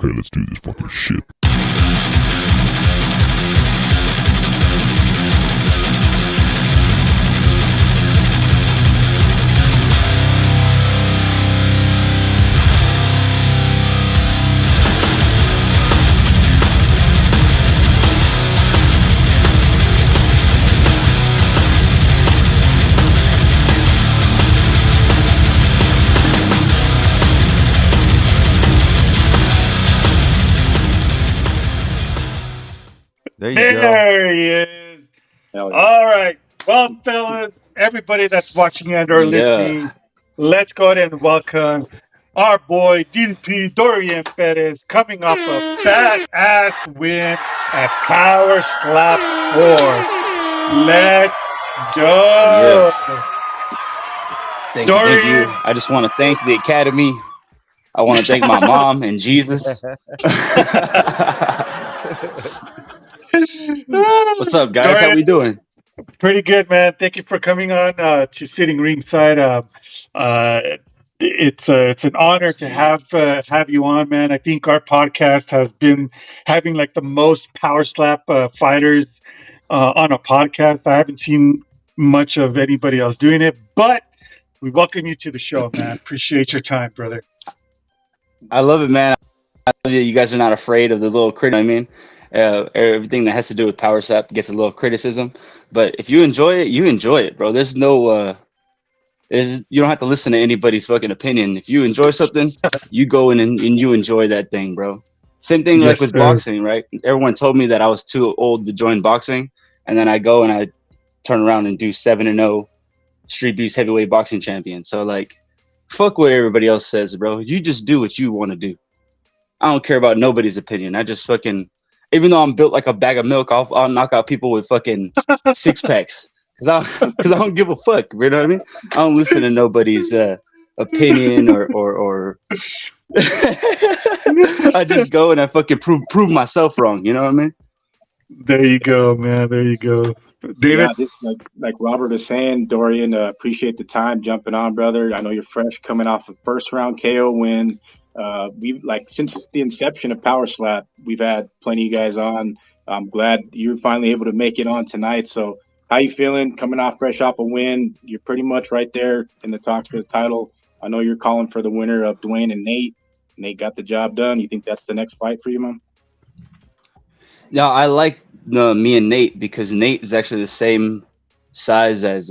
Okay, let's do this fucking shit. There he is. Yeah. All right. Well, fellas, everybody that's watching and or listening, let's go ahead and welcome our boy DP Dorian Perez coming off a badass win at Power Slap 4. Let's go. Thank you. I just want to thank the Academy. I want to thank my mom and Jesus. What's up, guys? Dorian, How we doing? Pretty good, man. Thank you for coming on to sitting ringside. It's an honor to have you on, man. I think our podcast has been having like the most power slap fighters on a podcast. I haven't seen much of anybody else doing it, but we welcome you to the show, man. Appreciate your time, brother. I love it, man. I love you guys are not afraid of the little critic. I mean, everything that has to do with power slap gets a little criticism, but if you enjoy it, you enjoy it, bro. There's no, you don't have to listen to anybody's fucking opinion. If you enjoy something, you go in and you enjoy that thing, bro. Same thing like with boxing, right? Everyone told me that I was too old to join boxing, and then I go and I turn around and do 7-0 Street Beefs heavyweight boxing champion. So like, fuck what everybody else says, bro. You just do what you want to do. I don't care about nobody's opinion. I just fucking, even though I'm built like a bag of milk, I'll knock out people with fucking 6-packs. Cause I don't give a fuck. You know what I mean? I don't listen to nobody's opinion or I just go and I fucking prove myself wrong. You know what I mean? There you go, man. There you go. David? Yeah, just like Robert is saying, Dorian, appreciate the time jumping on, brother. I know you're fresh coming off a first round KO win. We've like since the inception of Power Slap, we've had plenty of guys on. I'm glad you're finally able to make it on tonight. So how you feeling coming off fresh off a win? You're pretty much right there in the talks for the title. I know you're calling for the winner of Dwayne and Nate. Nate got the job done. You think that's the next fight for you, man? No, I like me and Nate because Nate is actually the same size as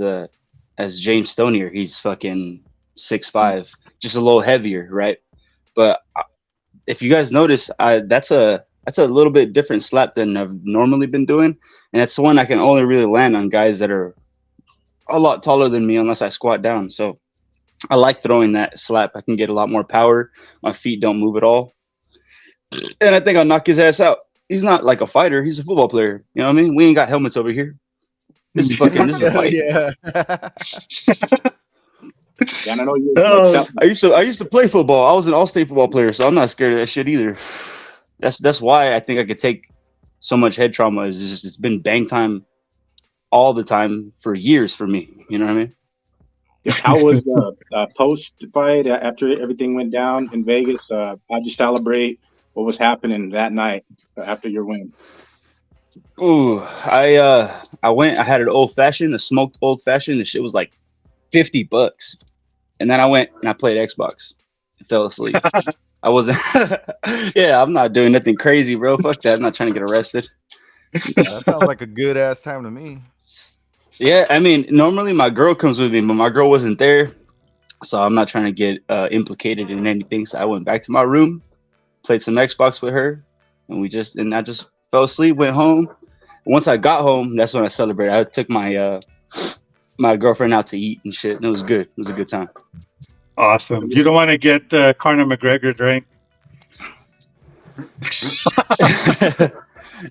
James Stonier. He's fucking 6'5", just a little heavier, right? But if you guys notice, that's a little bit different slap than I've normally been doing, and it's the one I can only really land on guys that are a lot taller than me unless I squat down. So I like throwing that slap. I can get a lot more power. My feet don't move at all, and I think I'll knock his ass out. He's not like a fighter. He's a football player. You know what I mean? We ain't got helmets over here. This is a fight. Yeah. Yeah, I know you. I used to play football. I was an all-state football player, so I'm not scared of that shit either. That's why I think I could take so much head trauma. It's been bang time all the time for years for me. You know what I mean? How was the post fight after everything went down in Vegas? How'd you celebrate? What was happening that night after your win? Ooh, I went. I had an old fashioned, a smoked old fashioned. The shit was like $50, and then I went and I played Xbox. I fell asleep. I wasn't. Yeah, I'm not doing nothing crazy, bro. Fuck that. I'm not trying to get arrested. That sounds like a good ass time to me. Yeah, I mean, normally my girl comes with me, but my girl wasn't there, so I'm not trying to get implicated in anything. So I went back to my room, played some Xbox with her, and I just fell asleep. Went home. Once I got home, that's when I celebrated. I took my my girlfriend out to eat and shit, and it was good. It was a good time. Awesome. You don't want to get Conor McGregor, right?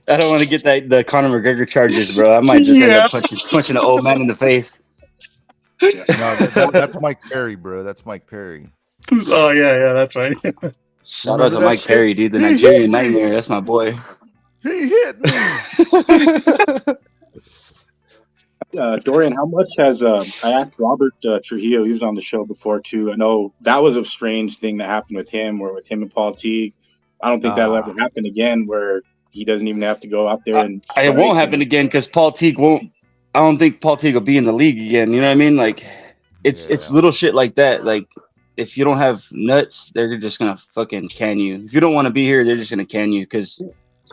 I don't want to get the Conor McGregor charges, bro. I might just end up punching an old man in the face. No, that's Mike Perry, bro. That's Mike Perry. Oh yeah, that's right. Shout out to Mike Perry, dude, the Nigerian Nightmare. That's my boy. He hit me. Dorian, how much has I asked Robert Trujillo, he was on the show before too. I know that was a strange thing that happened with him or with him and Paul Teague. I don't think that'll ever happen again, where he doesn't even have to go out there and it won't happen again because Paul Teague won't. I don't think Paul Teague will be in the league again. You know what I mean? Like, it's little shit like that. Like, if you don't have nuts, they're just gonna fucking can you. If you don't want to be here, they're just gonna can you. Because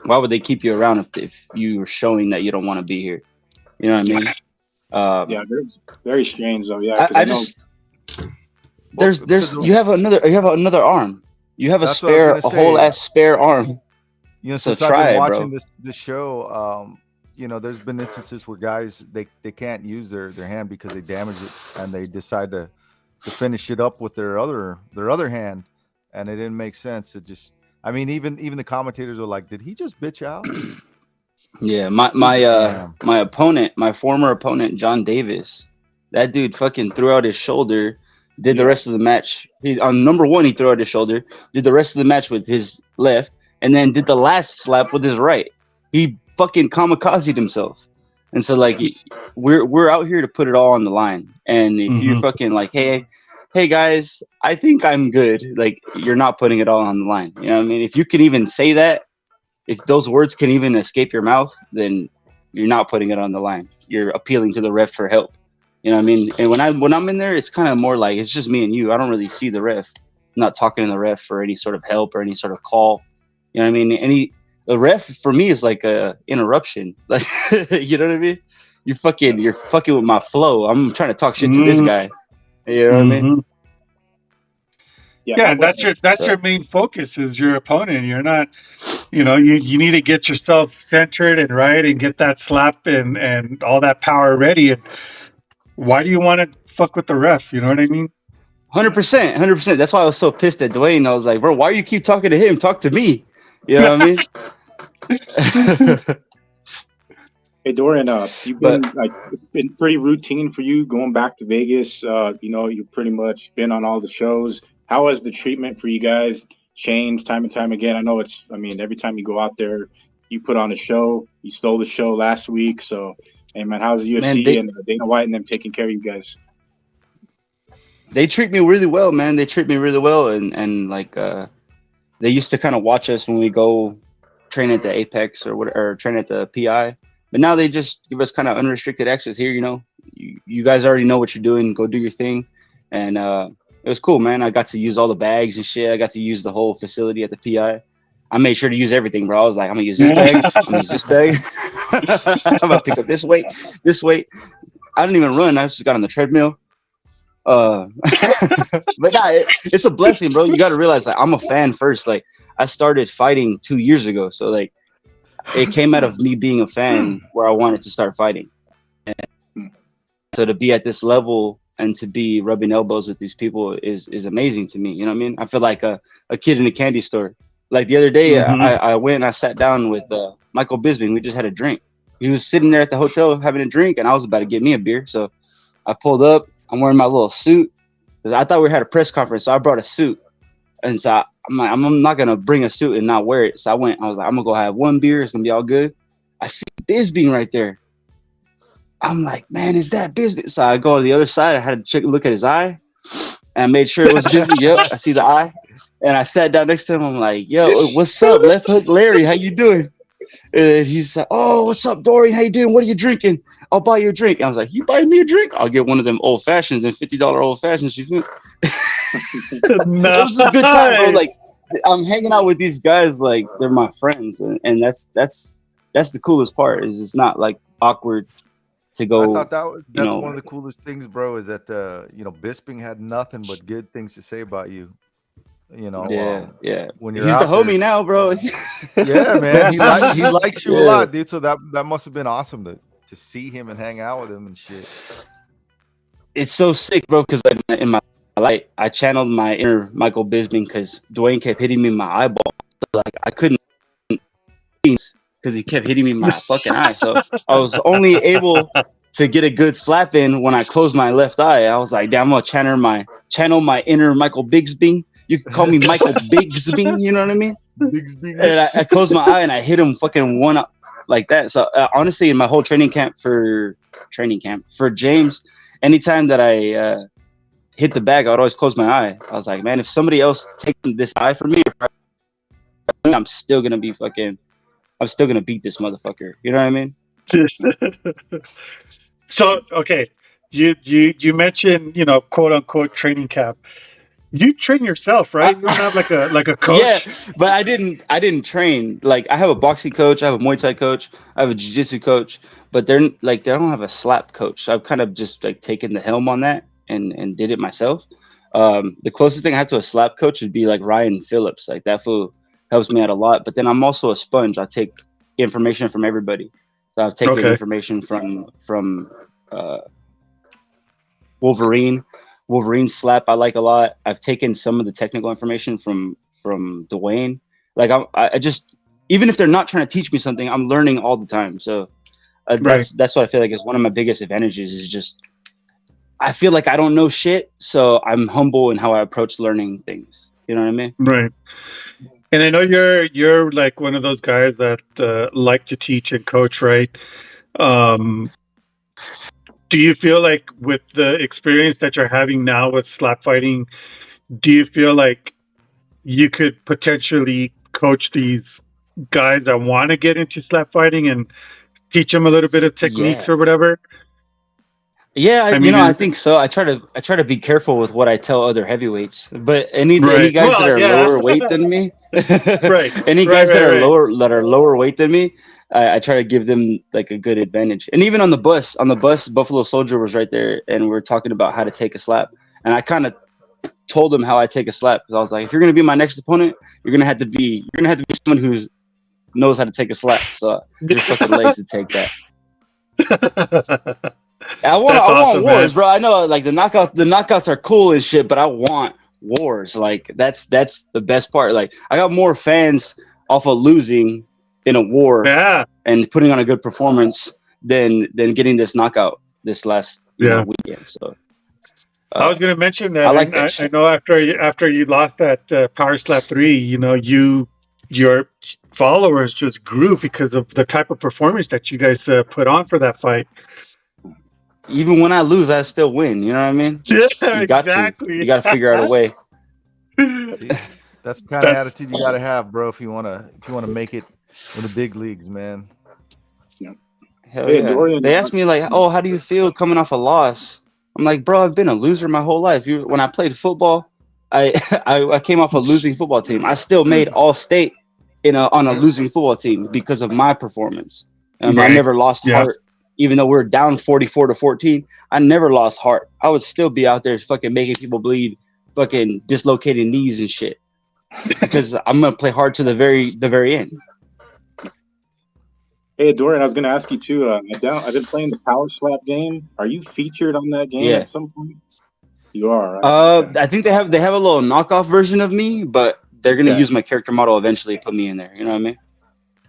why would they keep you around if you are showing that you don't want to be here? You know what I mean? Yeah, very strange though. Yeah, I just there's you have another arm. You have a whole ass spare arm. You know, So since I've try been it, watching bro. this show, you know, there's been instances where guys they can't use their hand because they damage it, and they decide to finish it up with their other hand, and it didn't make sense. It just, I mean, even the commentators were like, "Did he just bitch out?" Yeah, my opponent, my former opponent, John Davis, that dude fucking threw out his shoulder, did the rest of the match. He on number one, he threw out his shoulder, did the rest of the match with his left, and then did the last slap with his right. He fucking kamikazed himself. And so like we're out here to put it all on the line. And if you're fucking like, hey guys, I think I'm good, like you're not putting it all on the line. You know what I mean? If you can even say that, if those words can even escape your mouth, then you're not putting it on the line. You're appealing to the ref for help. You know what I mean? And when I'm in there, it's kind of more like it's just me and you. I don't really see the ref. I'm not talking to the ref for any sort of help or any sort of call. You know what I mean? The ref for me is like a interruption. Like you know what I mean? You're fucking with my flow. I'm trying to talk shit to this guy. You know what I mean? Yeah, that's your main focus is your opponent. You're not, you know, you need to get yourself centered and right and get that slap and all that power ready. And why do you want to fuck with the ref? You know what I mean? 100%. That's why I was so pissed at Dwayne. I was like, bro, why do you keep talking to him? Talk to me. You know what I mean? Hey Dorian, you've been it's been pretty routine for you going back to Vegas. You know, you've pretty much been on all the shows. How has the treatment for you guys changed time and time again? I mean, every time you go out there, you put on a show. You stole the show last week. So, hey man, how's the UFC and Dana White and them taking care of you guys? They treat me really well, man. They treat me really well, and like they used to kind of watch us when we go train at the Apex or train at the PI. But now they just give us kind of unrestricted access here. You know, you guys already know what you're doing. Go do your thing. And it was cool, man. I got to use all the bags and shit. I got to use the whole facility at the PI. I made sure to use everything, bro. I was like, I'm going to use this bag. I'm going to use this bag. I'm going to pick up this weight. I didn't even run. I just got on the treadmill. But nah, it's a blessing, bro. You got to realize, like, I'm a fan first. Like, I started fighting 2 years ago. So, like, it came out of me being a fan where I wanted to start fighting. And so to be at this level and to be rubbing elbows with these people is amazing to me. You know what I mean? I feel like a kid in a candy store. Like the other day, I went and I sat down with Michael Bisping. We just had a drink. He was sitting there at the hotel having a drink, and I was about to get me a beer. So I pulled up. I'm wearing my little suit because I thought we had a press conference, so I brought a suit. And so I'm like, I'm not gonna bring a suit and not wear it. So I was like, I'm gonna go have one beer. It's gonna be all good. I see Bisping right there. I'm like, man, is that Bisping? So I go to the other side. I had to look at his eye, and I made sure it was Bisping. Yep, I see the eye. And I sat down next to him. I'm like, yo, what's up, Left Hook Larry? How you doing? And he's like, oh, what's up, Dorian? How you doing? What are you drinking? I'll buy you a drink. And I was like, you buying me a drink? I'll get one of them old fashions and $50 old fashions. You think? It was a good time, bro. Like, I'm hanging out with these guys like they're my friends, and that's the coolest part. Is it's not like awkward to go. I thought that's one of the coolest things, bro. Is that you know, Bisping had nothing but good things to say about you. You know, yeah. When you're he's the homie now, bro. Yeah, man. He likes you a lot, dude. So that must have been awesome to see him and hang out with him and shit. It's so sick, bro. Because in my light, I channeled my inner Michael Bisping because Dwayne kept hitting me in my eyeball. So, like, I couldn't because he kept hitting me in my fucking eye. So I was only able to get a good slap in when I closed my left eye. I was like, damn, I'm gonna channel my inner Michael Bisping. You can call me Michael Bisping, you know what I mean? Bigsby. And I closed my eye and I hit him fucking one up like that. So honestly, in my whole training camp for James, anytime that I hit the bag, I would always close my eye. I was like, man, if somebody else takes this eye from me, I'm still gonna beat this motherfucker. You know what I mean? So okay, you mentioned quote unquote training camp. You train yourself, right? You don't have like a Yeah, coach. but I didn't train. Like I have a boxing coach, I have a Muay Thai coach, I have a Jiu-Jitsu coach, but they don't have a slap coach. So I've kind of just like taken the helm on that and did it myself. The closest thing I have to a slap coach would be like Ryan Phillips. Like that fool helps me out a lot. But then I'm also a sponge. I take information from everybody. So I've taken Okay. information from Wolverine. Wolverine's slap I like a lot. I've taken some of the technical information from Dwayne. Like I just, even if they're not trying to teach me something, I'm learning all the time. So that's what I feel like is one of my biggest advantages is just I feel like I don't know shit, so I'm humble in how I approach learning things. You know what I mean? Right. And I know you're like one of those guys that like to teach and coach, right? Do you feel like with the experience that you're having now with slap fighting, do you feel like you could potentially coach these guys that want to get into slap fighting and teach them a little bit of techniques Yeah. or whatever? Yeah, I mean, I think so. I try to be careful with what I tell other heavyweights. But any right. guys that Well, are yeah. lower weight than me, Right. any Right, guys that right, are right. lower weight than me, I try to give them like a good advantage. And even on the bus, Buffalo Soldier was right there, and we were talking about how to take a slap. And I kind of told him how I take a slap because I was like, if you're gonna be my next opponent, you're gonna have to be someone who knows how to take a slap. So your fucking legs to take that. I want awesome, wars, man. bro. I know like the knockouts are cool and shit, but I want wars. Like that's the best part. Like I got more fans off of losing in a war Yeah. and putting on a good performance than getting this knockout this last weekend. So I was going to mention that. I like that shit. I know after you lost that Power Slap 3, your followers just grew because of the type of performance that you guys put on for that fight. Even when I lose, I still win. You know what I mean? Yeah, You got exactly. You got to figure out a way. See, that's the kind of attitude you got to have, bro. If you want to make it in the big leagues, man. Hell yeah. Dorian, they asked me like, "Oh, how do you feel coming off a loss?" I'm like, "Bro, I've been a loser my whole life. When I played football, I came off a losing football team. I still made All-State on a losing football team because of my performance. I never lost heart, even though we were down 44-14. I never lost heart. I would still be out there fucking making people bleed, fucking dislocating knees and shit, because I'm gonna play hard to the very end." Hey, Dorian, I was going to ask you too. I've been playing the Power Slap game. Are you featured on that game at some point? You are. Right? I think they have a little knockoff version of me, but they're gonna use my character model eventually, put me in there. You know what I mean?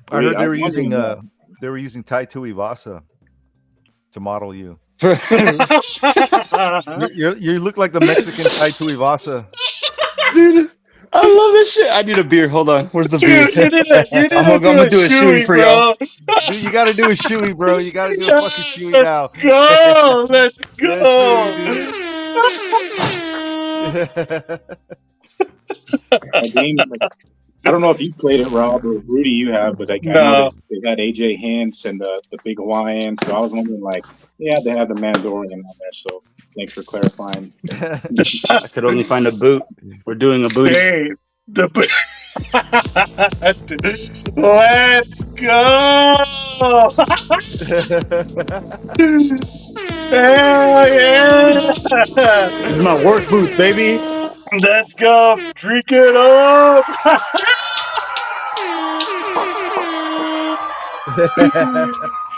I heard they were using Tai Tuivasa to model you. You look like the Mexican Tai Tuivasa. Dude, I love this shit. I need a beer. Hold on. Where's the beer? I'm gonna do a shoey for y'all. Dude, you gotta do a shoey, bro. You gotta do a fucking shoey now. Let's go. I don't know if you played it, Rob, or Rudy, you have, but I know they had AJ Hints and the big Hawaiian. So I was wondering, they have the Mandalorian on there. So thanks for clarifying. I could only find a boot. We're doing a booty. Hey, the boot. Let's go. Hell yeah. This is my work boots, baby. Let's go. Drink it up.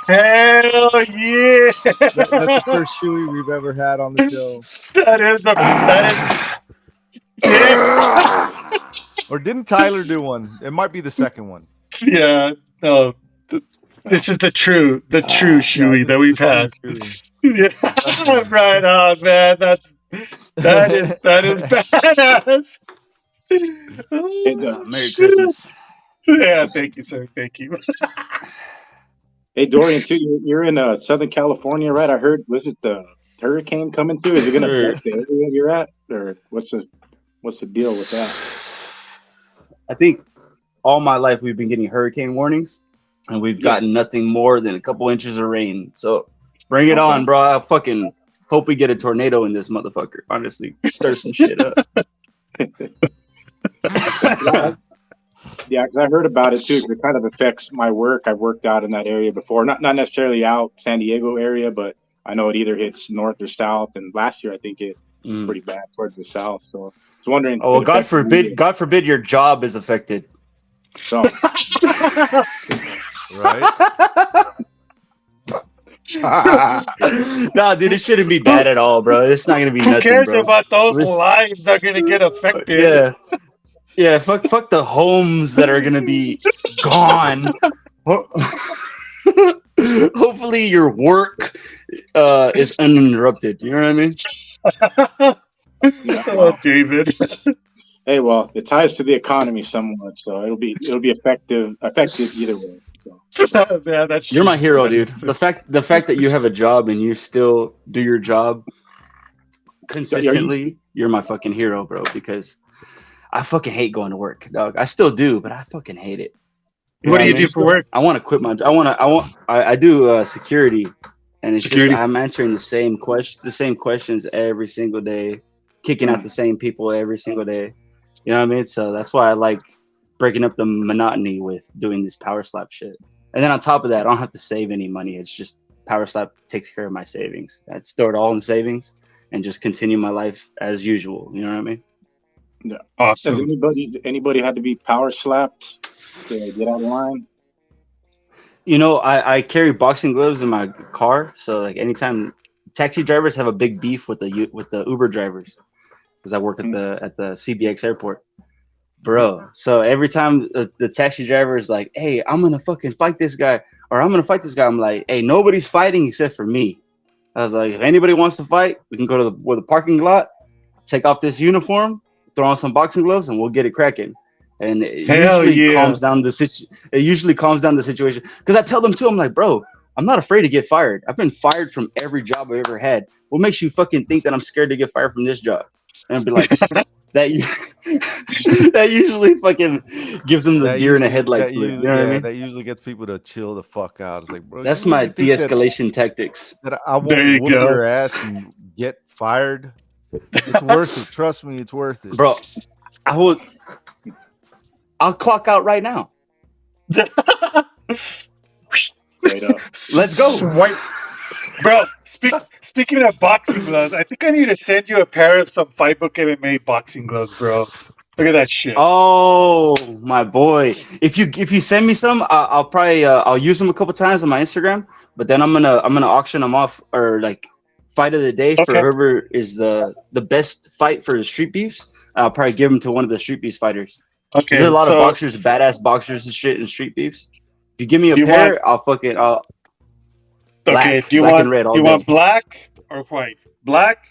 Hell yeah. That's the first shoey we've ever had on the show. That is. Or didn't Tyler do one? It might be the second one. Yeah. No. This is the true shoey that we've had. Yeah. Right on, man. That is badass. Merry Christmas. Yeah, thank you, sir. Thank you. Hey, Dorian, too, you're in Southern California, right? I heard, was it the hurricane coming through? Is it going to affect the area you're at, or what's the deal with that? I think all my life we've been getting hurricane warnings, and we've gotten nothing more than a couple inches of rain. So bring it on, bro. I fucking hope we get a tornado in this motherfucker. Honestly, stir some shit up. Yeah, because I heard about it too. 'Cause it kind of affects my work. I've worked out in that area before, not necessarily out San Diego area, but I know it either hits north or south. And last year, I think it was pretty bad towards the south. So I was wondering. Oh, well, God forbid your job is affected. So. Right? Nah, dude, it shouldn't be bad at all, bro. It's not gonna be Who nothing, cares bro. about those lives that are gonna get affected? Yeah. Fuck the homes that are gonna be gone. Hopefully, your work is uninterrupted. You know what I mean? Oh, David. Hey, well, it ties to the economy somewhat, so it'll be effective either way. So. Yeah, that's true. You're my hero, dude. The fact that you have a job and you still do your job consistently, you're my fucking hero, bro. Because I fucking hate going to work, dog. I still do, but I fucking hate it. What do you do for work? I want to quit my. I do security, and it's just I'm answering the same questions every single day, kicking out the same people every single day. You know what I mean? So that's why I like breaking up the monotony with doing this power slap shit. And then on top of that, I don't have to save any money. It's just power slap takes care of my savings. I'd store it all in savings and just continue my life as usual. You know what I mean? Yeah. Awesome. Does anybody had to be power slapped to get out of line? You know, I carry boxing gloves in my car, so like anytime taxi drivers have a big beef with the Uber drivers because I work at the CBX airport, bro. So every time the taxi driver is like, "Hey, I'm gonna fucking fight this guy," or "I'm gonna fight this guy," I'm like, "Hey, nobody's fighting except for me." I was like, "If anybody wants to fight, we can go to the parking lot, take off this uniform, throw on some boxing gloves, and we'll get it cracking." And it usually calms down the situation. Because I tell them too, I'm like, "Bro, I'm not afraid to get fired. I've been fired from every job I've ever had. What makes you fucking think that I'm scared to get fired from this job?" And I'd be like, that usually fucking gives them the deer in the headlights look. You know what I mean? That usually gets people to chill the fuck out. It's like, bro, that's my de-escalation tactics. That I won't whoop your ass and get fired. It's worth it. Trust me, it's worth it, bro. I'll clock out right now. Let's go. Bro, speaking of boxing gloves, I think I need to send you a pair of some FightbookMMA boxing gloves, bro. Look at that shit. Oh, my boy. If you send me some, I'll probably I'll use them a couple times on my Instagram, but then I'm gonna auction them off, or like fight of the day for whoever is the best fight for the street beefs. I'll probably give them to one of the street beefs fighters. Okay. There's a lot of boxers, badass boxers and shit in street beefs. If you give me a pair, I'll Okay, do you want black or white? Black?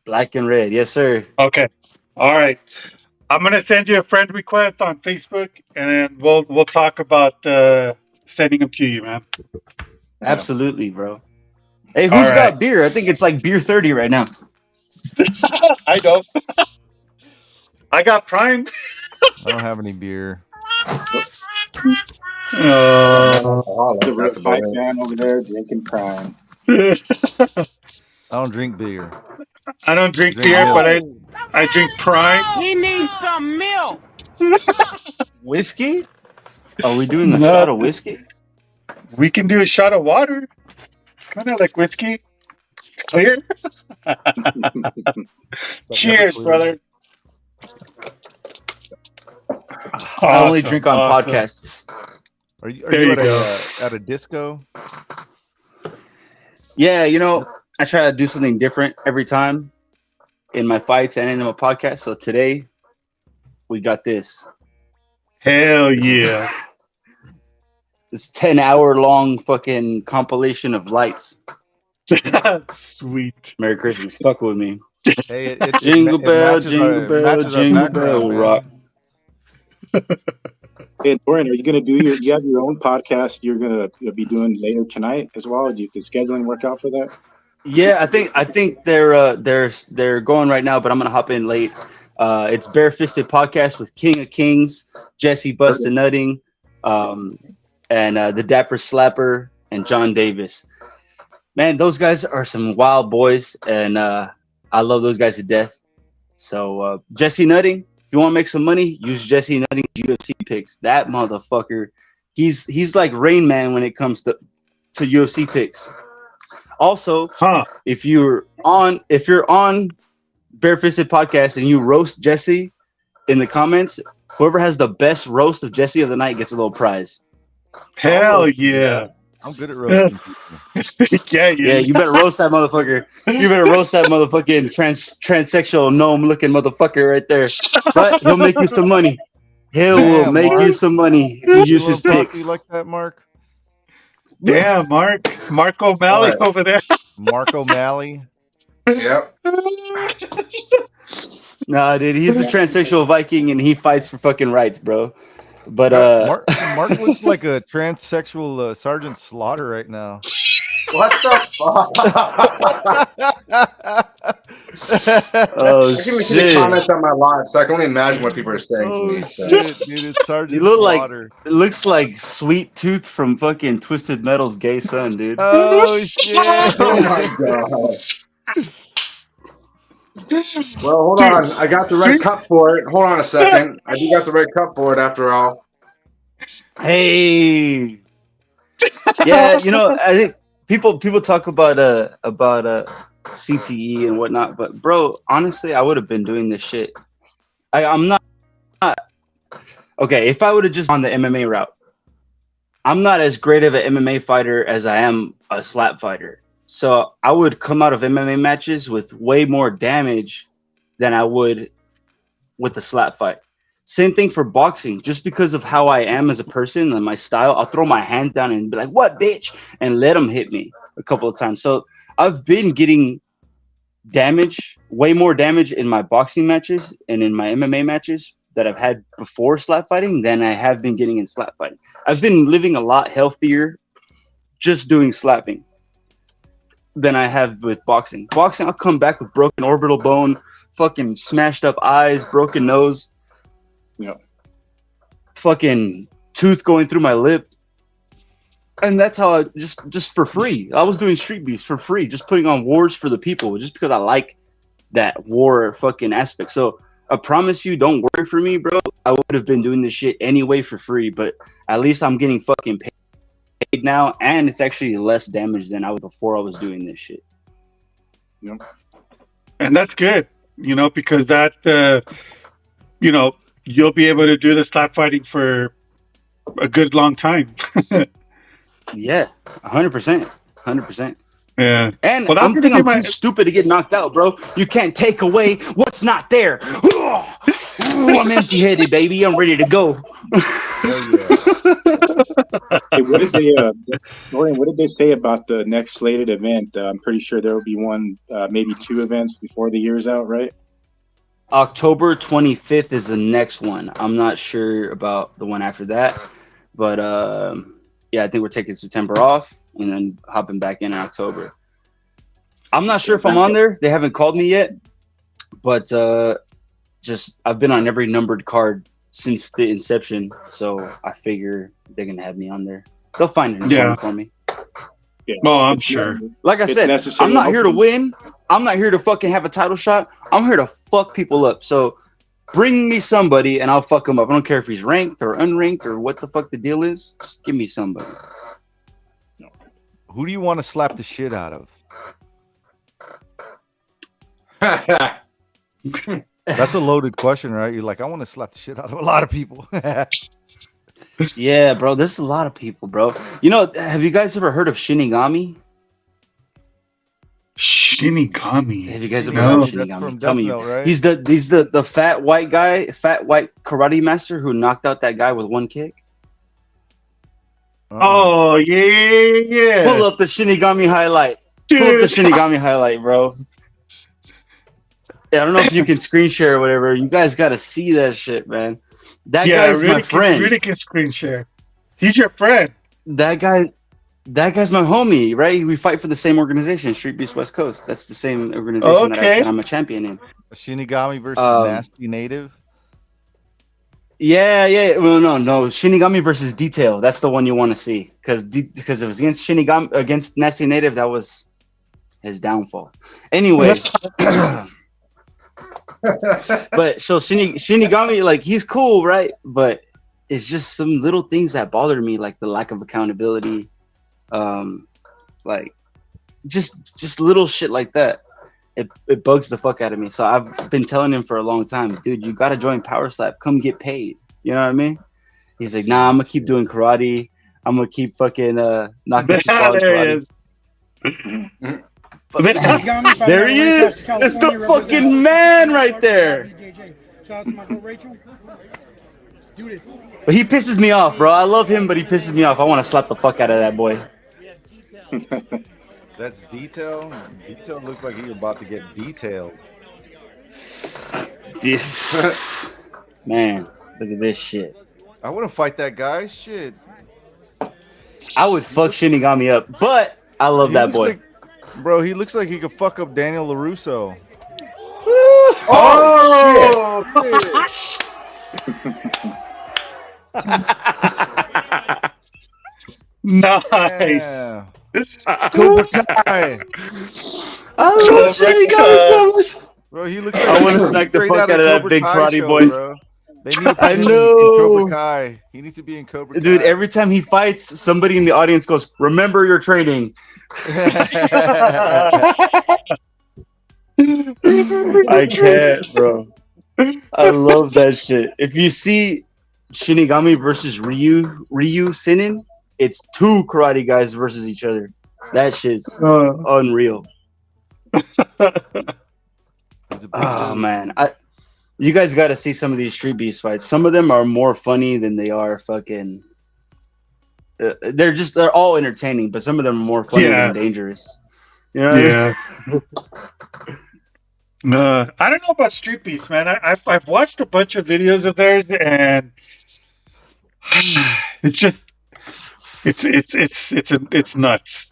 Black and red, yes, sir. Okay. All right. I'm gonna send you a friend request on Facebook, and then we'll talk about sending them to you, man. Absolutely, bro. Hey, who's got beer? I think it's like beer 30 right now. I don't. I got Prime. I don't have any beer. The real fight man over there drinking Prime. I don't drink beer. I don't drink beer, but I drink Prime. He needs some milk. Whiskey? Are we doing a shot of whiskey? We can do a shot of water. It's kind of like whiskey. It's clear. Cheers, brother. I only drink on podcasts. Are you at a disco? Yeah, you know, I try to do something different every time in my fights and in my podcast. So today, we got this. Hell yeah. This 10-hour-long fucking compilation of lights. Sweet. Merry Christmas. Fuck with me. Hey, jingle bell, jingle bell, jingle bell, rock. Hey, Dorian, are you gonna you have your own podcast you're gonna be doing later tonight as well? Do you can scheduling work out for that? Yeah, I think they're going right now, but I'm gonna hop in late. It's Barefisted Podcast with King of Kings, Jesse Busta Nutting, and the Dapper Slapper and John Davis. Man, those guys are some wild boys, and I love those guys to death. So Jesse Nutting, if you want to make some money, use Jesse Nutting's UFC picks. That motherfucker, he's like Rain Man when it comes to UFC picks. Also, if you're on Barefisted Podcast and you roast Jesse in the comments, whoever has the best roast of Jesse of the night gets a little prize. Hell yeah. I'm good at roasting people. Yeah, you better roast that motherfucker. You better roast that motherfucking transsexual gnome looking motherfucker right there. But he'll make you some money. Will make you some money if you use his picks. You like that, Mark? Damn, Mark O'Malley over there. Mark O'Malley. Yep. Nah, dude, he's the transsexual Viking and he fights for fucking rights, bro. But Mark looks like a transsexual Sergeant Slaughter right now. What the fuck? Oh, I can see the comments on my live, so I can only imagine what people are saying to me. So. Shit, dude, it's Sergeant You look Slaughter. it looks like Sweet Tooth from fucking Twisted Metal's gay son, dude. Oh shit! Oh my god. Well, hold on. I got the red cup for it. Hold on a second. I do got the red cup for it after all. Hey. Yeah, I think people talk about CTE and whatnot, but bro, honestly, I would have been doing this shit. I'm not okay. If I would have just on the MMA route, I'm not as great of an MMA fighter as I am a slap fighter. So I would come out of MMA matches with way more damage than I would with a slap fight. Same thing for boxing. Just because of how I am as a person and my style, I'll throw my hands down and be like, "What, bitch?" and let them hit me a couple of times. So I've been getting damage, way more damage in my boxing matches and in my MMA matches that I've had before slap fighting than I have been getting in slap fighting. I've been living a lot healthier just doing slapping than I have with boxing. Boxing, I'll come back with broken orbital bone, fucking smashed up eyes, broken nose, fucking tooth going through my lip. And that's how I just for free. I was doing Street Beefs for free, just putting on wars for the people, just because I like that war fucking aspect. So I promise you, don't worry for me, bro. I would have been doing this shit anyway for free, but at least I'm getting fucking paid now, and it's actually less damage than I was before I was doing this shit. Yep. And that's good, because that, you'll be able to do the slap fighting for a good long time. Yeah, 100%. 100%. Yeah. And I think I'm too stupid to get knocked out, bro. You can't take away what's not there. Ooh, I'm empty-headed, baby. I'm ready to go. Hey, what did they say about the next slated event? I'm pretty sure there will be one, maybe two events before the year's out, right? October 25th is the next one. I'm not sure about the one after that, but yeah, I think we're taking September off and then hopping back in October. I'm not sure if I'm on there. They haven't called me yet, but I've been on every numbered card since the inception, so I figure they're gonna have me on there. They'll find it for me. Yeah. Oh, I'm sure. Like I said, I'm not here to win. I'm not here to fucking have a title shot. I'm here to fuck people up. So bring me somebody and I'll fuck him up. I don't care if he's ranked or unranked or what the fuck the deal is. Just give me somebody. Who do you want to slap the shit out of? That's a loaded question, right? You're like, I want to slap the shit out of a lot of people. Yeah, bro. There's a lot of people, bro. Have you guys ever heard of Shinigami? Shinigami. Have you guys ever heard of Shinigami? Tell me. Right? He's the fat white guy, fat white karate master who knocked out that guy with one kick. Oh, yeah. Pull up the Shinigami highlight. Dude. Pull up the Shinigami highlight, bro. Yeah, I don't know if you can screen share or whatever. You guys got to see that shit, man. That guy's my friend. Really can screen share. He's your friend. That That guy's my homie, right? We fight for the same organization, Street Beast West Coast. That's the same organization that I'm a champion in. Shinigami versus Nasty Native. Yeah. Well, no. Shinigami versus Detail. That's the one you want to see because it was against Shinigami against Nasty Native. That was his downfall. Anyway, but so Shinigami, like he's cool, right? But it's just some little things that bother me, like the lack of accountability, like just little shit like that. It bugs the fuck out of me. So I've been telling him for a long time, dude, you gotta join Power Slap. Come get paid. You know what I mean? He's like, nah, I'm gonna keep doing karate. I'm gonna keep fucking knocking shit out of karate. There he is. That's the fucking man right there. But he pisses me off, bro. I love him, but he pisses me off. I want to slap the fuck out of that boy. That's Detail. Detail looks like he's about to get detailed. Man, look at this shit. I wouldn't fight that guy. Shit. I would fuck Shinigami up, but I love that boy. Like, bro, he looks like he could fuck up Daniel LaRusso. Oh, Nice. Yeah. Cobra Kai. I love Shinigami so much. Bro, he looks like I want to smack the fuck out of that big karate boy. Bro. They need to put him in Cobra Kai. He needs to be in Cobra Kai. Dude, every time he fights, somebody in the audience goes, "Remember your training." I can't, bro. I love that shit. If you see Shinigami versus Ryu Sinin, it's two karate guys versus each other. That shit's unreal. Oh man, you guys got to see some of these Street Beast fights. Some of them are more funny than they are fucking. They're all entertaining, but some of them are more funny than dangerous. You know yeah. I don't know about Street Beast, man. I've watched a bunch of videos of theirs, and it's just it's nuts.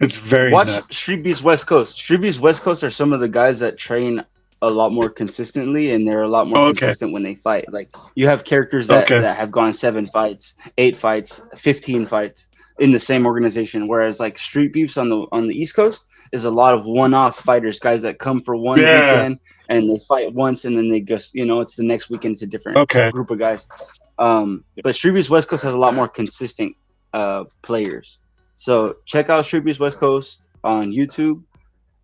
It's very Watch nuts. Street Beast West Coast. Street Beast West Coast are some of the guys that train a lot more consistently, and they're a lot more consistent when they fight. Like you have characters that have gone 7 fights, 8 fights, 15 fights in the same organization, whereas like Street Beefs on the East Coast is a lot of one-off fighters, guys that come for one weekend and they fight once, and then they just it's the next weekend it's a different group of guys. But Street Beefs West Coast has a lot more consistent players. So check out Street Beefs West Coast on YouTube,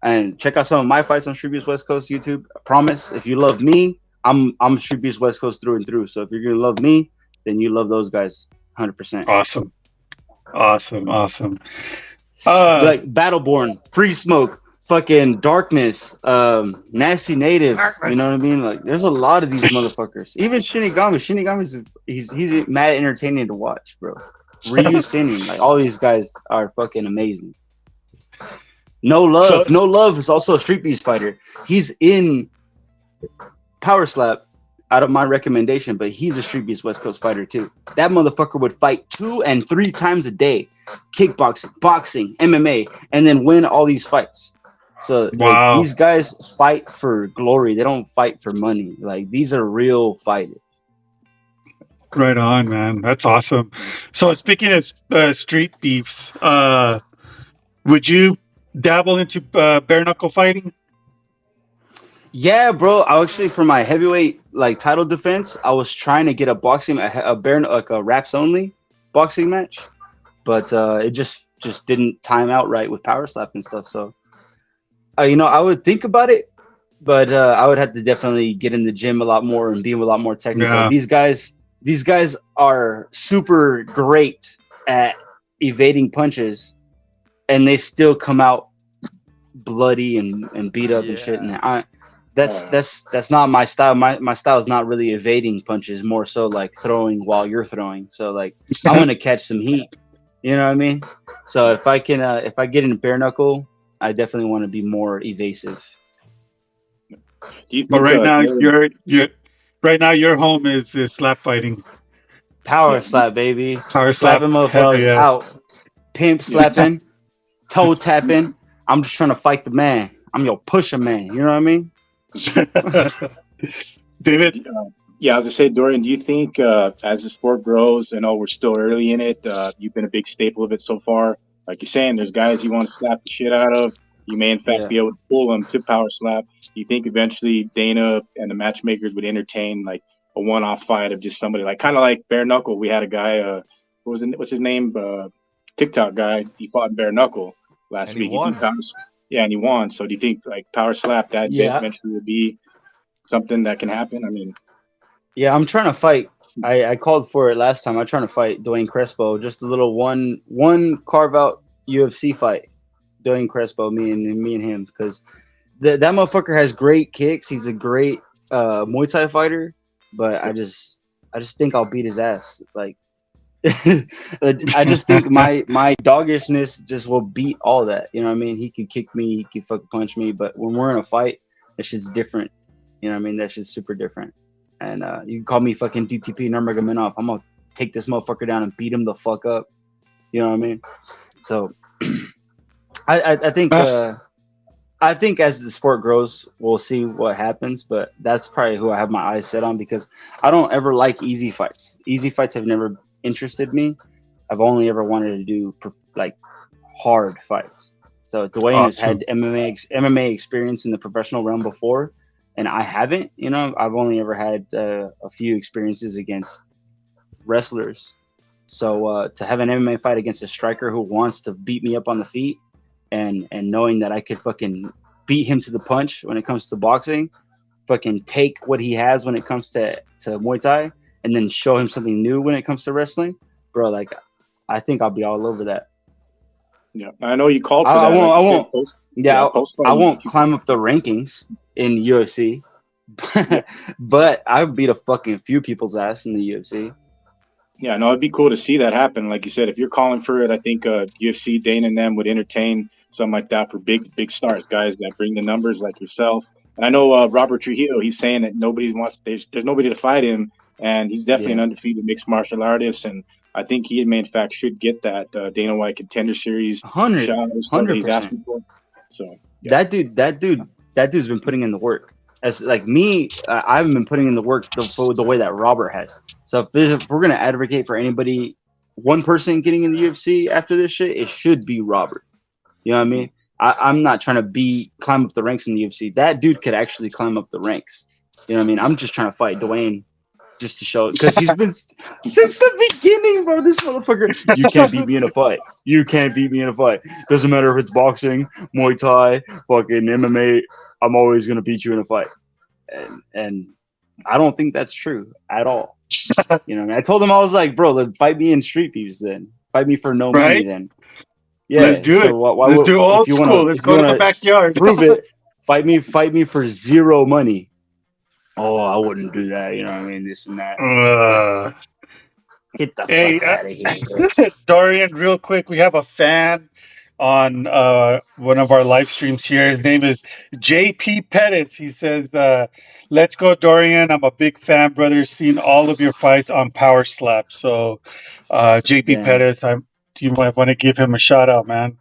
and check out some of my fights on Street Beefs West Coast YouTube. I promise, if you love me, I'm Street Beefs West Coast through and through. So if you're gonna love me, then you love those guys 100%. Awesome. Like Battleborn, Free Smoke, fucking Darkness, Nasty Native. You know what I mean? Like there's a lot of these motherfuckers. Even Shinigami's he's mad entertaining to watch, bro. Ryu Sinin, like all these guys are fucking amazing. No Love is also a Street Beast fighter. He's in Power Slap out of my recommendation, but he's a Street Beast West Coast fighter too. That motherfucker would fight 2 and 3 times a day, kickboxing, boxing, MMA, and then win all these fights. So like, these guys fight for glory. They don't fight for money. Like these are real fighters. Right on, man. That's awesome. So speaking of Street Beefs, would you dabble into bare knuckle fighting? Yeah, bro. I actually, for my heavyweight like title defense, I was trying to get a wraps only boxing match, but it just didn't time out right with Power Slap and stuff. So, I would think about it, but I would have to definitely get in the gym a lot more and be a lot more technical. Yeah. These guys are super great at evading punches, and they still come out bloody and beat up and shit. And that's not my style. My style is not really evading punches, more so like throwing while you're throwing. So like I'm gonna catch some heat. You know what I mean? So if I get in bare knuckle, I definitely want to be more evasive. But right now your home is slap fighting. Power slap, baby. Power slap. Slapping motherfuckers out. pimp slapping, toe tapping. I'm just trying to fight the man. I'm your pusher man. You know what I mean? David? Yeah, I was gonna say, Dorian, do you think as the sport grows, I know we're still early in it, you've been a big staple of it so far. Like you're saying, there's guys you want to slap the shit out of. You may, in fact, be able to pull them to power slap. Do you think eventually Dana and the matchmakers would entertain like a one-off fight of just somebody like kind of like bare knuckle? We had a guy, what's his name? TikTok guy. He fought bare knuckle last And he week. won. Yeah, and he won. So do you think like power slap that eventually would be something that can happen? I mean. Yeah, I'm trying to fight. I called for it last time. I'm trying to fight Dwayne Crespo. Just a little one carve out UFC fight. Dwayne Crespo, me and him, because that motherfucker has great kicks. He's a great Muay Thai fighter, but I just think I'll beat his ass. Like I just think my doggishness just will beat all that. You know what I mean? He could kick me, he could fucking punch me, but when we're in a fight, that shit's different. You know what I mean? That shit's super different. And you can call me fucking DTP Nurmagomedov. I'm gonna take this motherfucker down and beat him the fuck up. You know what I mean? So I think I think as the sport grows, we'll see what happens. But that's probably who I have my eyes set on, because I don't ever like easy fights. Easy fights have never interested me. I've only ever wanted to do like hard fights. So Dwayne has had MMA experience in the professional realm before, and I haven't. You know, I've only ever had a few experiences against wrestlers. So to have an MMA fight against a striker who wants to beat me up on the feet, and knowing that I could fucking beat him to the punch when it comes to boxing, fucking take what he has when it comes to Muay Thai, and then show him something new when it comes to wrestling, bro. Like, I think I'll be all over that. Yeah, I know you called for I that. I won't climb up the rankings in UFC, but I'll beat a fucking few people's ass in the UFC. Yeah, no, it'd be cool to see that happen. Like you said, if you're calling for it, I think UFC, Dana and them would entertain something like that for big stars, guys that bring the numbers like yourself. And I know Robert Trujillo, he's saying that there's nobody to fight him, and he's definitely an undefeated mixed martial artist. And I think he, in fact, should get that Dana White Contender Series 100%. So yeah. That dude's been putting in the work. As like me, I've been putting in the work the way that Robert has. So if we're gonna advocate for anybody, one person getting in the UFC after this shit, it should be Robert. You know what I mean? I'm not trying to climb up the ranks in the UFC. That dude could actually climb up the ranks. You know what I mean? I'm just trying to fight Dwayne just to show, because he's been since the beginning, bro. This motherfucker, you can't beat me in a fight. You can't beat me in a fight. Doesn't matter if it's boxing, Muay Thai, fucking MMA. I'm always gonna beat you in a fight. And I don't think that's true at all. You know what I mean? I told him, I was like, bro, fight me in Street Views then. Fight me for no money then. Yeah, let's do it. Let's do old school. Let's go to the backyard. Prove it. Fight me for zero money. Oh, I wouldn't do that. You know what I mean? This and that. Get the fuck out of here. Dorian, real quick, we have a fan on one of our live streams here. His name is JP Perez. He says, let's go, Dorian. I'm a big fan, brother. Seen all of your fights on Power Slap. So JP Perez, you might want to give him a shout out, man.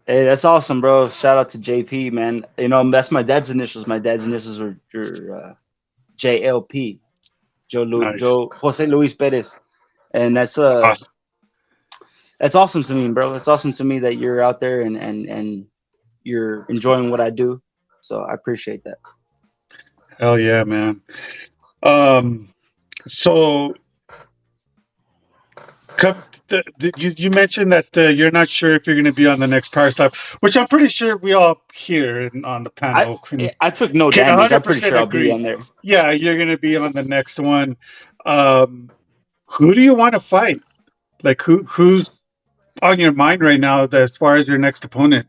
Hey, that's awesome, bro. Shout out to JP, man. You know, that's my dad's initials. My dad's initials were JLP, Jose Luis Perez. And that's awesome. That's awesome to me, bro. It's awesome to me that you're out there and you're enjoying what I do. So I appreciate that. Hell yeah, man. So you mentioned that you're not sure if you're going to be on the next Power Slap, which I'm pretty sure we all here on the panel. I took no damage. I'm pretty sure I'll be on there. Yeah, you're going to be on the next one. Who do you want to fight? Like who's on your mind right now as far as your next opponent?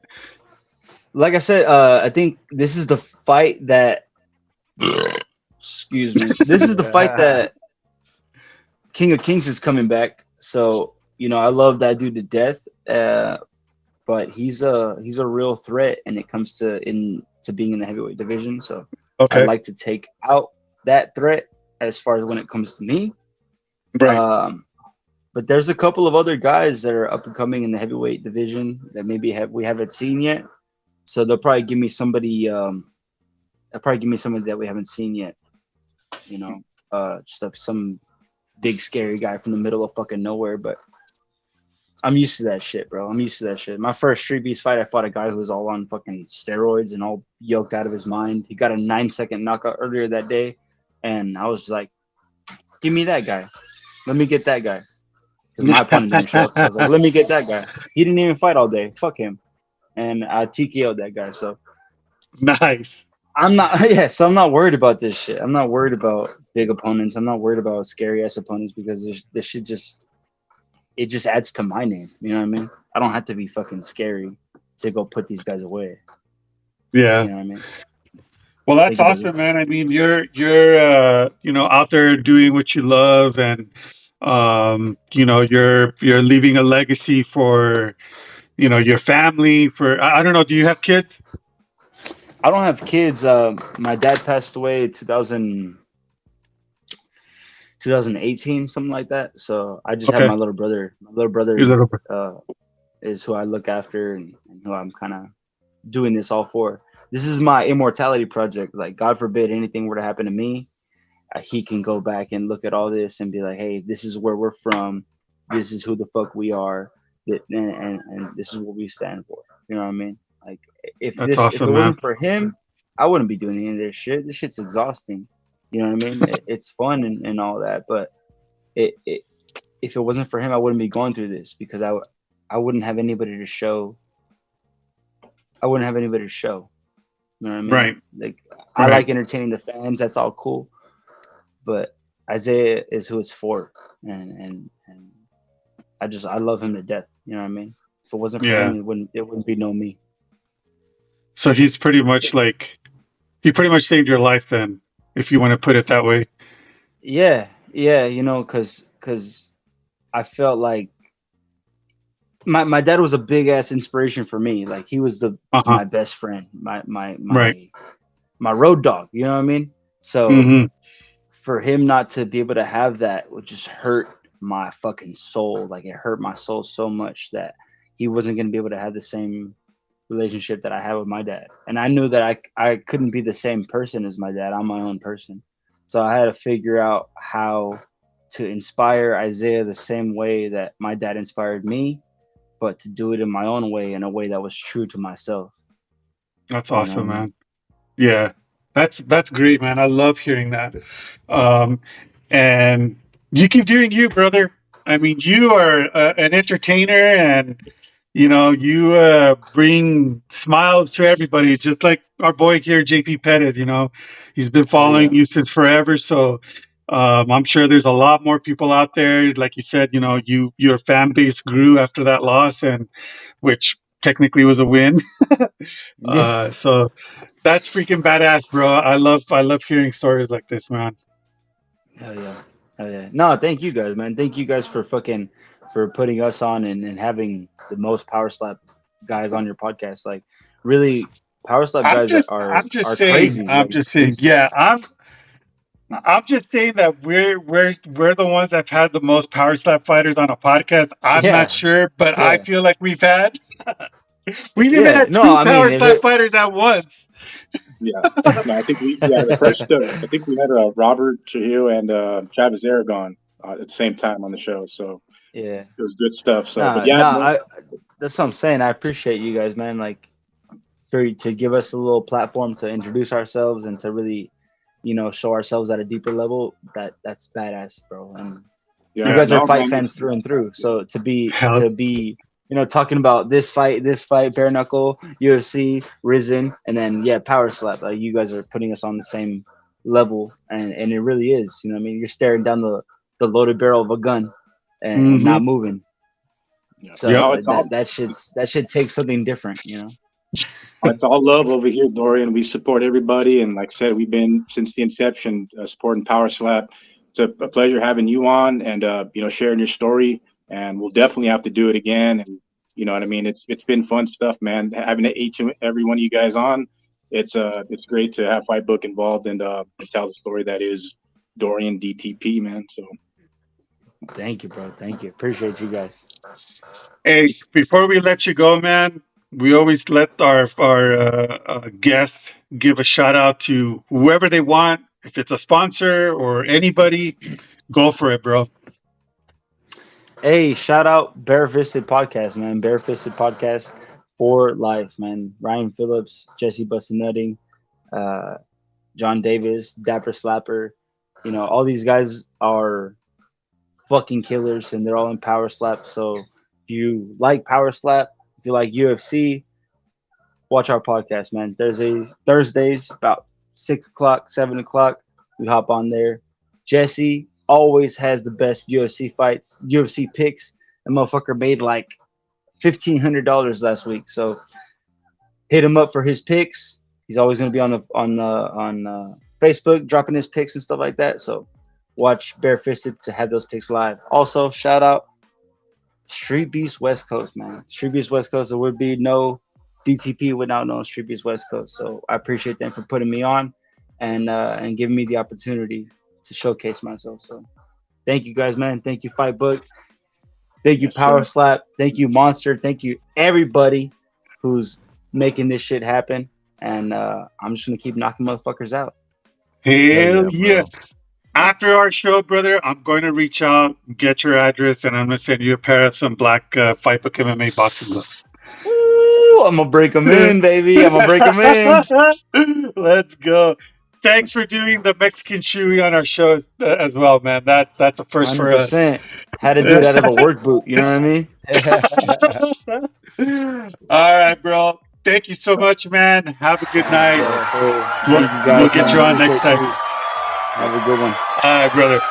Like I said, I think this is the fight that excuse me. This is the fight that King of Kings is coming back. So, you know, I love that dude to death. But he's a real threat when it comes to being in the heavyweight division. So I'd like to take out that threat as far as when it comes to me. Right. But there's a couple of other guys that are up and coming in the heavyweight division that maybe we haven't seen yet. So they'll probably give me somebody. They'll probably give me somebody that we haven't seen yet. You know, some big scary guy from the middle of fucking nowhere. But I'm used to that shit, bro. I'm used to that shit. My first Street Beast fight, I fought a guy who was all on fucking steroids and all yoked out of his mind. He got a 9-second knockout earlier that day, and I was like, "Give me that guy. Let me get that guy." Because my opponent didn't show up. So I was like, "Let me get that guy." He didn't even fight all day. Fuck him. And I TKO'd that guy. So Nice. I'm not. Yeah. So I'm not worried about this shit. I'm not worried about big opponents. I'm not worried about scary ass opponents because this shit just adds to my name. You know what I mean? I don't have to be fucking scary to go put these guys away. Yeah. You know what I mean? Well, that's awesome, man. I mean, you're you know, out there doing what you love, and you know, you're leaving a legacy for, you know, your family. For I don't know, do you have kids? I don't have kids. My dad passed away in 2018, something like that. So I just have my little brother. My little brother is who I look after and who I'm kind of doing this all for. This is my immortality project. Like, God forbid anything were to happen to me, he can go back and look at all this and be like, hey, this is where we're from. This is who the fuck we are. And this is what we stand for. You know what I mean? Like, if That's if awesome, it man. wasn't for him, I wouldn't be doing any of this shit. This shit's exhausting. You know what I mean? It's fun and all that, but if it wasn't for him, I wouldn't be going through this because I wouldn't have anybody to show. I wouldn't have anybody to show. You know what I mean? Right. Like, I like entertaining the fans. That's all cool. But Isaiah is who it's for, and I love him to death. You know what I mean? If it wasn't for him, it wouldn't be no me. So he's pretty much like, he pretty much saved your life then, if you want to put it that way. Yeah, you know, cause I felt like my dad was a big ass inspiration for me. Like, he was my best friend, my road dog. You know what I mean? So for him not to be able to have that would just hurt my fucking soul. Like, it hurt my soul so much that he wasn't gonna be able to have the same relationship that I have with my dad. And I knew that I couldn't be the same person as my dad. I'm my own person. So I had to figure out how to inspire Isaiah the same way that my dad inspired me, but to do it in my own way, in a way that was true to myself. That's awesome, man. Yeah, that's great, man. I love hearing that. And you keep doing you, brother. I mean, you are an entertainer, and you know, you bring smiles to everybody, just like our boy here, JP Perez. You know, he's been following you since forever. So I'm sure there's a lot more people out there. Like you said, you know, your fan base grew after that loss, and which technically was a win. So that's freaking badass, bro. I love hearing stories like this, man. Hell yeah. No, thank you guys, man. Thank you guys for putting us on and having the most power slap guys on your podcast. Like, really, power slap guys are crazy. I'm just saying. Yeah, I'm just saying that we're the ones that've had the most power slap fighters on a podcast. I'm not sure, but I feel like we've even had two power slap fighters at once. Yeah, no, I think we had Robert Trujillo and Travis Aragon at the same time on the show. So yeah, it was good stuff. So that's what I'm saying. I appreciate you guys, man. Like, to give us a little platform to introduce ourselves and to really, you know, show ourselves at a deeper level. That's badass, bro. And you guys are fight fans through and through. So to be you know, talking about this fight, bare knuckle, UFC, Risen, and then power slap. Like, you guys are putting us on the same level, and it really is. You know what I mean? You're staring down the loaded barrel of a gun and not moving. So that shit takes something different, you know. It's all love over here, Dorian. We support everybody, and like I said, we've been since the inception supporting Power Slap. It's a pleasure having you on and you know, sharing your story. And we'll definitely have to do it again. And you know what I mean? It's been fun stuff, man. Having each and every one of you guys on, it's great to have Fight Book involved and tell the story that is Dorian DTP, man. So Thank you, bro. Thank you. Appreciate you guys. Hey, before we let you go, man, we always let our guests give a shout out to whoever they want. If it's a sponsor or anybody, go for it, bro. Hey, shout out Barefisted Podcast, man. Barefisted Podcast for life, man. Ryan Phillips, Jesse Bustinutting, John Davis, Dapper Slapper. You know, all these guys are fucking killers, and they're all in Power Slap. So if you like Power Slap, if you like UFC, watch our podcast, man. Thursdays about 6 o'clock, 7 o'clock. We hop on there. Jesse always has the best UFC fights, UFC picks. The motherfucker made like $1,500 last week. So hit him up for his picks. He's always going to be on Facebook dropping his picks and stuff like that. So watch Barefisted to have those picks live. Also, shout out Street Beast West Coast, man. Street Beast West Coast. There would be no DTP without knowing Street Beast West Coast. So I appreciate them for putting me on and giving me the opportunity to showcase myself. So thank you guys, man. Thank you, Fightbook. Thank you, Power Slap. Thank you, Monster. Thank you, everybody who's making this shit happen. And I'm just gonna keep knocking motherfuckers out. Hell yeah. After our show, brother, I'm going to reach out, get your address, and I'm going to send you a pair of some black Fightbook MMA boxing gloves. Ooh, I'm gonna break them in, baby. I'm gonna break them in. Let's go. Thanks for doing the Mexican shoey on our shows as well, man. That's a first for us. 100%. Had to do it out of a work boot. You know what I mean? All right, bro. Thank you so much, man. Have a good night. Yes, sir. We'll Thank you guys, get you man. on next time. Have a good one. All right, brother.